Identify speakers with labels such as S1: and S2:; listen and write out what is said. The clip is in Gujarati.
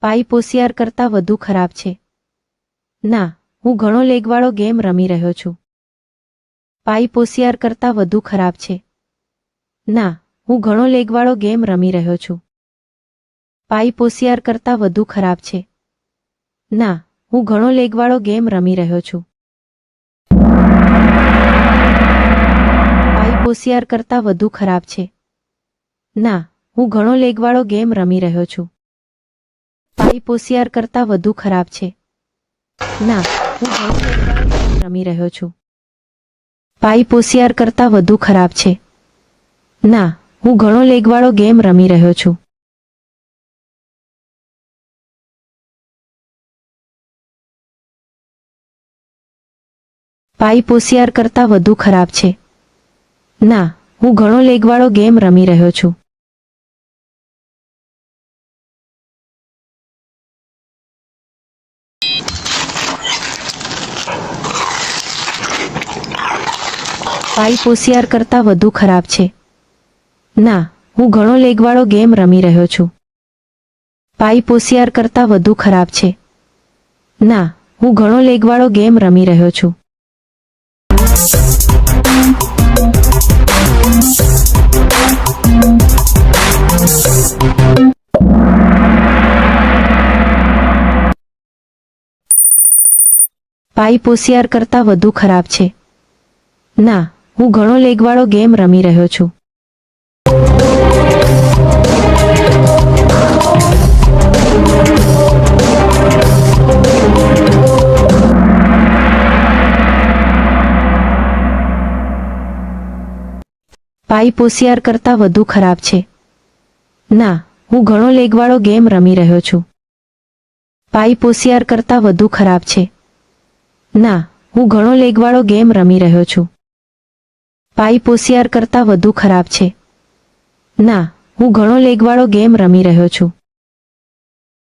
S1: પાઇપ હોશિયાર કરતાં વધુ ખરાબ છે. ના, હું ઘણો લેગવાળો ગેમ રમી રહ્યો છું. પાઇપ હોશિયાર કરતાં વધુ ખરાબ છે. ના, હું ઘણો લેગવાળો ગેમ રમી રહ્યો છું. પાઇપ હોશિયાર કરતાં વધુ ખરાબ છે. ના, હું ઘણો લેગવાળો ગેમ રમી રહ્યો છું. પાઇપ હોશિયાર કરતાં વધુ ખરાબ છે. ના, હું ઘણો લેગવાળો ગેમ રમી રહ્યો છું. પાઇપ હોશિયાર કરતાં વધુ ખરાબ છે. ના, હું ઘણો લેગવાળો ગેમ રમી રહ્યો છું. પાઇપ હોશિયાર કરતાં વધુ ખરાબ છે. ના, હું ઘણો લેગવાળો ગેમ રમી રહ્યો છું. પાઇપ હોશિયાર કરતાં વધુ ખરાબ છે. ના, હું ઘણો લેગવાળો ગેમ રમી રહ્યો છું. પાઇપ હોશિયાર કરતાં વધુ ખરાબ છે. ના, હું ઘણો લેગવાળો ગેમ રમી રહ્યો છું. પાઇપ હોશિયાર કરતાં વધુ ખરાબ છે. ના, હું ઘણો લેગવાળો ગેમ રમી રહ્યો છું. પાઇપ હોશિયાર કરતાં વધુ ખરાબ છે. ના, હું ઘણો લેગવાળો ગેમ રમી રહ્યો છું. પાઇપ હોશિયાર કરતાં વધુ ખરાબ છે. ના, હું ઘણો લેગવાળો ગેમ રમી રહ્યો છું. પાઇપ હોશિયાર કરતાં વધુ ખરાબ છે. ના, હું ઘણો લેગવાળો ગેમ રમી રહ્યો છું. પાઇપ હોશિયાર કરતાં વધુ ખરાબ છે. ના, હું ઘણો લેગવાળો ગેમ રમી રહ્યો છું.